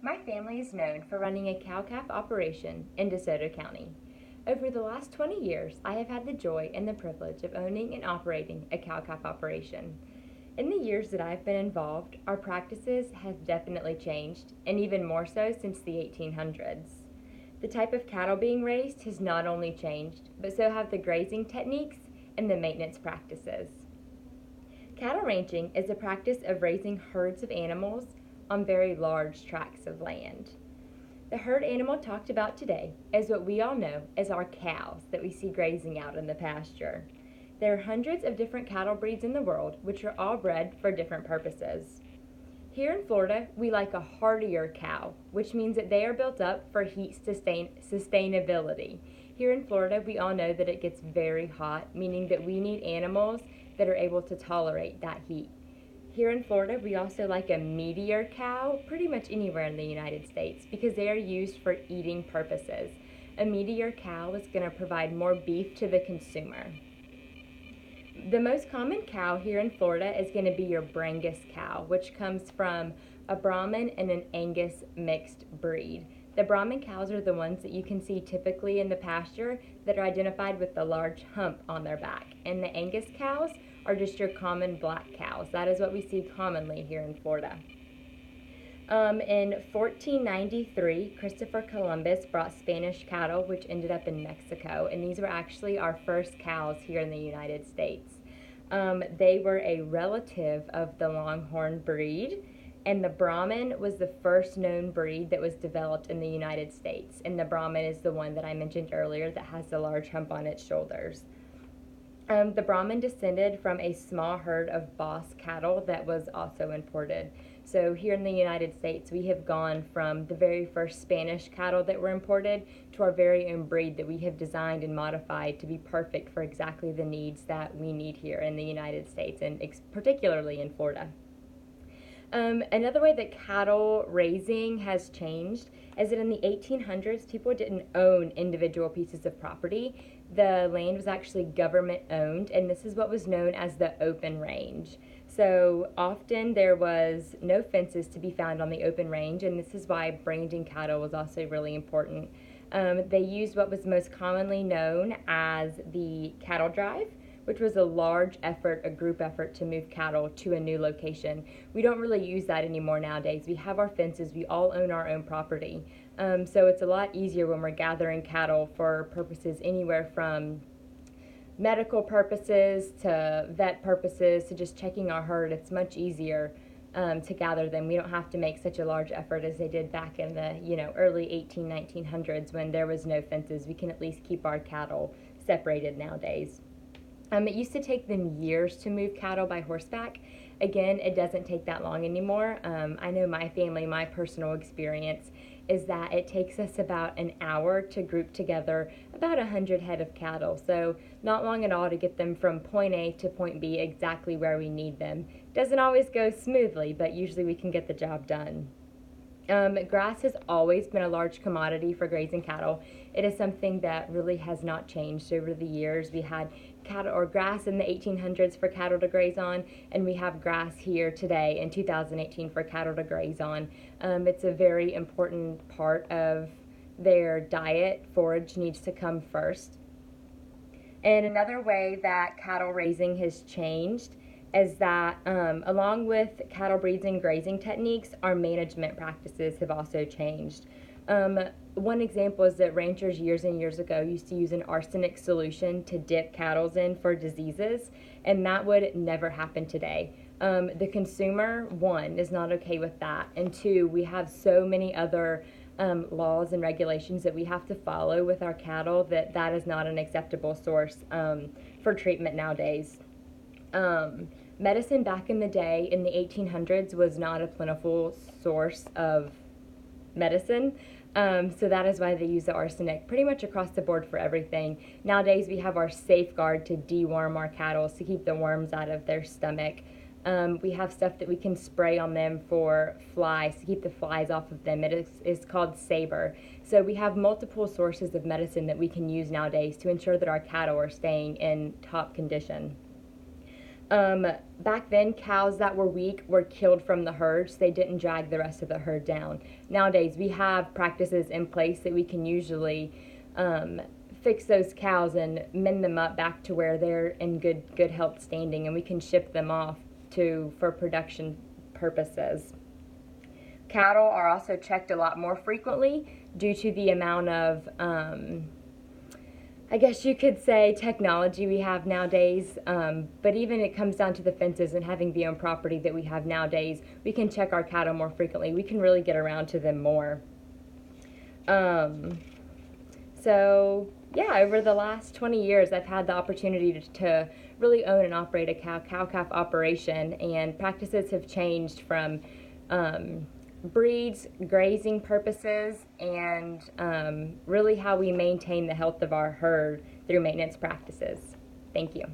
My family is known for running a cow-calf operation in DeSoto County. Over the last 20 years, I have had the joy and the privilege of owning and operating a cow-calf operation. In the years that I've been involved, our practices have definitely changed, and even more so since the 1800s. The type of cattle being raised has not only changed, but so have the grazing techniques and the maintenance practices. Cattle ranching is a practice of raising herds of animals on very large tracts of land. The herd animal talked about today is what we all know as our cows that we see grazing out in the pasture. There are hundreds of different cattle breeds in the world which are all bred for different purposes. Here in Florida, we like a hardier cow, which means that they are built up for heat sustainability. Here in Florida, we all know that it gets very hot, meaning that we need animals that are able to tolerate that heat. Here in Florida, we also like a meatier cow pretty much anywhere in the United States because they are used for eating purposes. A meatier cow is going to provide more beef to the consumer. The most common cow here in Florida is going to be your Brangus cow, which comes from a Brahman and an Angus mixed breed. The Brahman cows are the ones that you can see typically in the pasture that are identified with the large hump on their back. And the Angus cows are just your common black cows. That is what we see commonly here in Florida. In 1493, Christopher Columbus brought Spanish cattle, which ended up in Mexico, and these were actually our first cows here in the United States. They were a relative of the Longhorn breed, and the Brahman was the first known breed that was developed in the United States, and the Brahman is the one that I mentioned earlier that has the large hump on its shoulders. The Brahman descended from a small herd of Boss cattle that was also imported. So here in the United States, we have gone from the very first Spanish cattle that were imported to our very own breed that we have designed and modified to be perfect for exactly the needs that we need here in the United States and particularly in Florida. Another way that cattle raising has changed is that in the 1800s, people didn't own individual pieces of property. The land was actually government owned, and this is what was known as the open range. So often there was no fences to be found on the open range, and this is why branding cattle was also really important. They used what was most commonly known as the cattle drive, which was a large effort, a group effort to move cattle to a new location. We don't really use that anymore nowadays. We have our fences, we all own our own property. So it's a lot easier when we're gathering cattle for purposes anywhere from medical purposes to vet purposes to just checking our herd. It's much easier to gather them. We don't have to make such a large effort as they did back in the early 1900s when there was no fences. We can at least keep our cattle separated nowadays. It used to take them years to move cattle by horseback. Again, it doesn't take that long anymore. I know my family, my personal experience is that it takes us about an hour to group together about 100 head of cattle. So not long at all to get them from point A to point B exactly where we need them. Doesn't always go smoothly, but usually we can get the job done. Grass has always been a large commodity for grazing cattle. It is something that really has not changed over the years. We had cattle or grass in the 1800s for cattle to graze on, and we have grass here today in 2018 for cattle to graze on. It's a very important part of their diet. Forage needs to come first. And another way that cattle raising has changed is that along with cattle breeds and grazing techniques, our management practices have also changed. One example is that ranchers years and years ago used to use an arsenic solution to dip cattle in for diseases, and that would never happen today. The consumer, one, is not okay with that, and two, we have so many other laws and regulations that we have to follow with our cattle that is not an acceptable source for treatment nowadays. Medicine back in the day in the 1800s was not a plentiful source of medicine. So that is why they use the arsenic pretty much across the board for everything. Nowadays we have our safeguard to deworm our cattle to keep the worms out of their stomach. We have stuff that we can spray on them for flies to keep the flies off of them. It is called Saber. So we have multiple sources of medicine that we can use nowadays to ensure that our cattle are staying in top condition. Back then, cows that were weak were killed from the herd, so they didn't drag the rest of the herd down. Nowadays, we have practices in place that we can usually fix those cows and mend them up back to where they're in good health standing, and we can ship them off for production purposes. Cattle are also checked a lot more frequently due to the amount of I guess you could say technology we have nowadays, but even it comes down to the fences and having the own property that we have nowadays, we can check our cattle more frequently. We can really get around to them more. So yeah, over the last 20 years, I've had the opportunity to really own and operate a cow-calf operation, and practices have changed from breeds, grazing purposes, and really how we maintain the health of our herd through maintenance practices. Thank you.